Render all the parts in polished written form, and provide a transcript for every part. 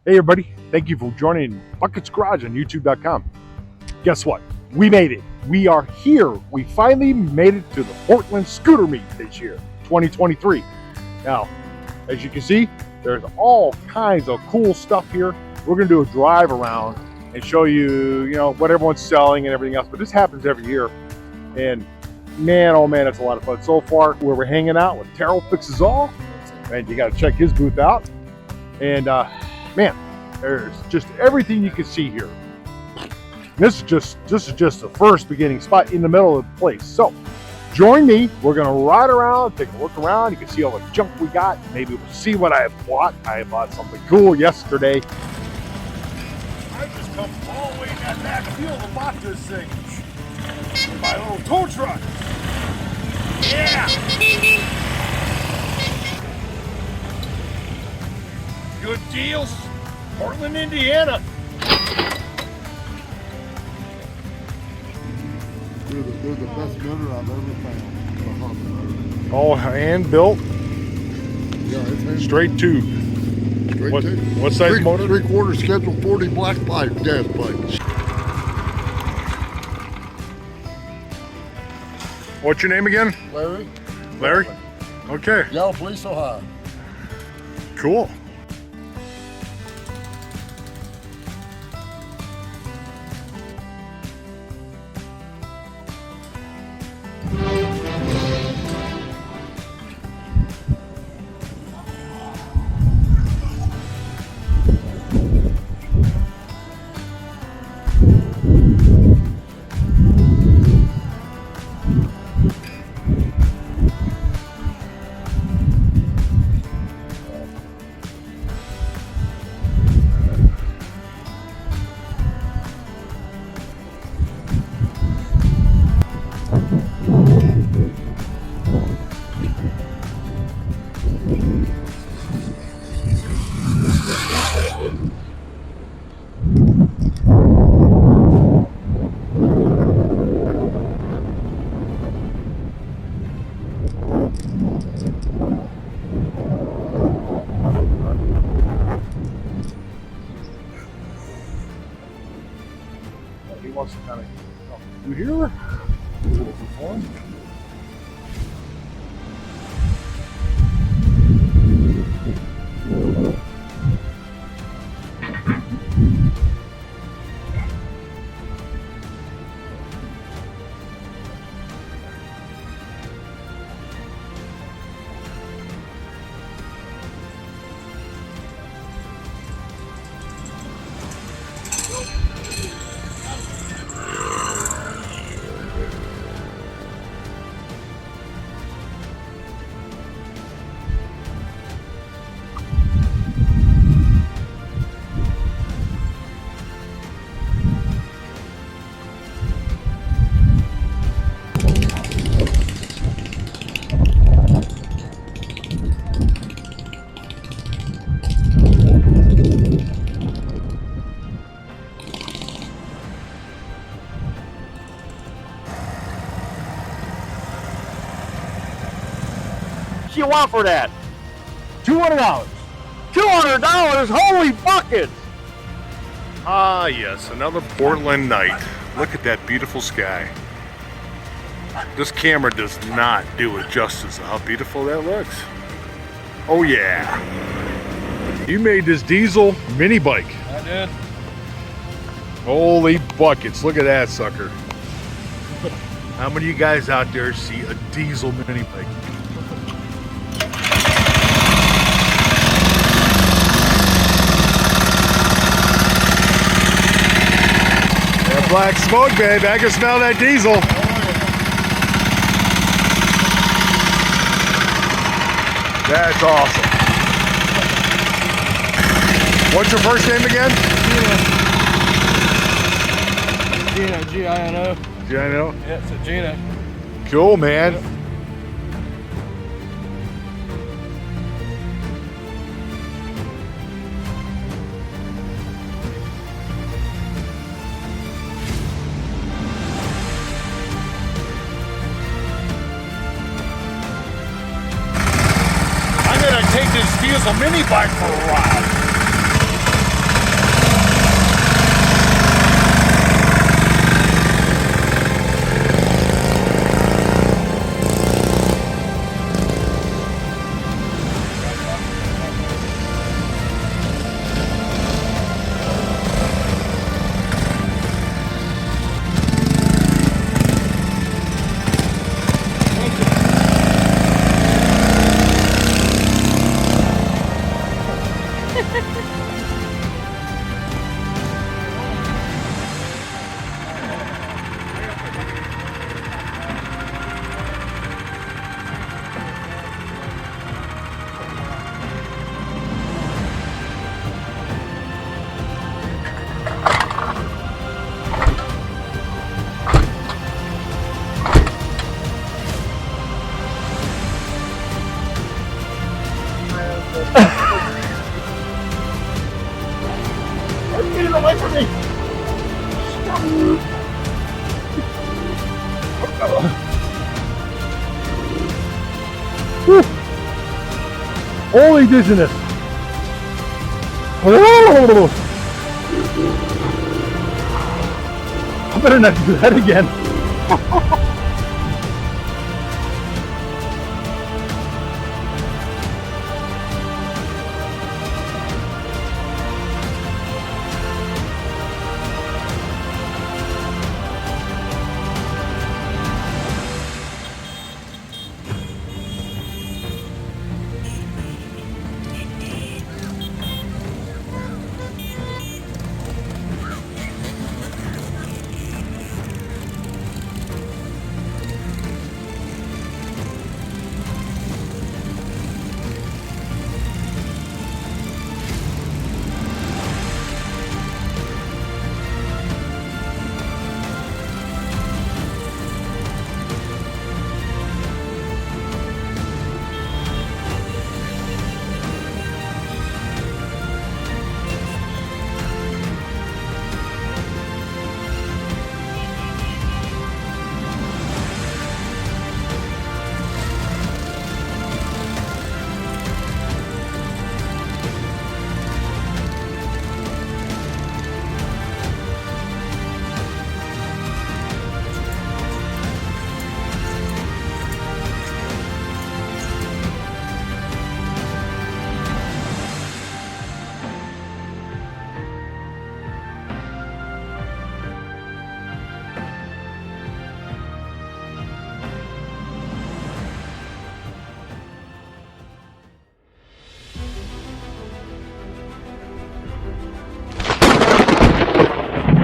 Hey everybody, thank you for joining Buckets Garage on YouTube.com. Guess what? We made it. We are here. We finally made it to the Portland Scooter Meet this year, 2023. Now, as you can see, there's all kinds of cool stuff here. We're going to do a drive around and show you, what everyone's selling and everything else. But this happens every year. And man, oh man, it's a lot of fun. So far, where we're hanging out with Terrell Fixes All, and you got to check his booth out. And man, there's just everything you can see here. This is just the first beginning spot in the middle of the place. So join me. We're gonna ride around, take a look around. You can see all the junk we got. Maybe we'll see what I bought. I bought something cool yesterday. I just come all the way in that back field and bought this thing. My little tow truck. Yeah. Good deals. Portland, Indiana. They're the best motor I've ever found. All hand built. Yeah, it's hand Straight tube. straight tube. What size motor? 3/4 Schedule 40 black pipe gas pipe. What's your name again? Larry? Larry? Okay, Yellow Police Ohio. cool. He wants to kind of do here. A little perform. What you want for that? $200. $200? Holy buckets! Ah, yes, another Portland night. Look at that beautiful sky. This camera does not do it justice how beautiful that looks. Oh yeah. You made this diesel mini bike. I did. Holy buckets, look at that sucker. How many of you guys out there see a diesel mini bike? That black smoke, babe, I can smell that diesel. That's awesome. What's your first name again? Gina, G-I-N-O. Gino. Yeah, it's a Gina. Cool, man. Yep. I'm gonna take this diesel mini bike for a ride. Get it away from me! Whew. Holy dizziness! I better not do that again.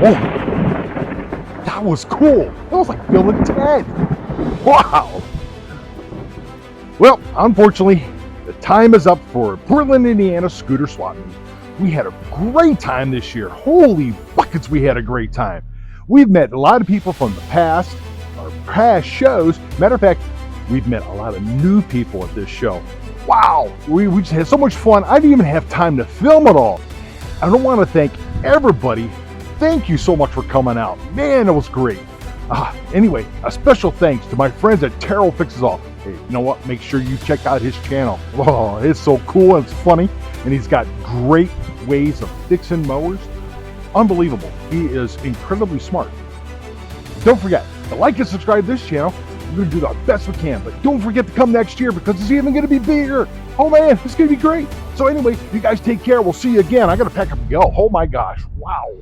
Oh, that was cool. That was like Bill and Ted. Wow. Well, unfortunately, the time is up for Portland, Indiana Scooter Swap Meet. We had a great time this year. Holy buckets, we had a great time. We've met a lot of people from the past, our past shows. Matter of fact, we've met a lot of new people at this show. Wow, we just had so much fun. I didn't even have time to film it all. I don't want to thank everybody. Thank you so much for coming out. Man, it was great. Anyway, a special thanks to my friends at Terrell Fixes All. Hey, you know what? Make sure you check out his channel. Oh, it's so cool and it's funny. And he's got great ways of fixing mowers. Unbelievable. He is incredibly smart. Don't forget to like and subscribe to this channel. We're going to do the best we can. But don't forget to come next year because it's even going to be bigger. Oh man, it's going to be great. So anyway, you guys take care. We'll see you again. I got to pack up and go. Oh my gosh. Wow.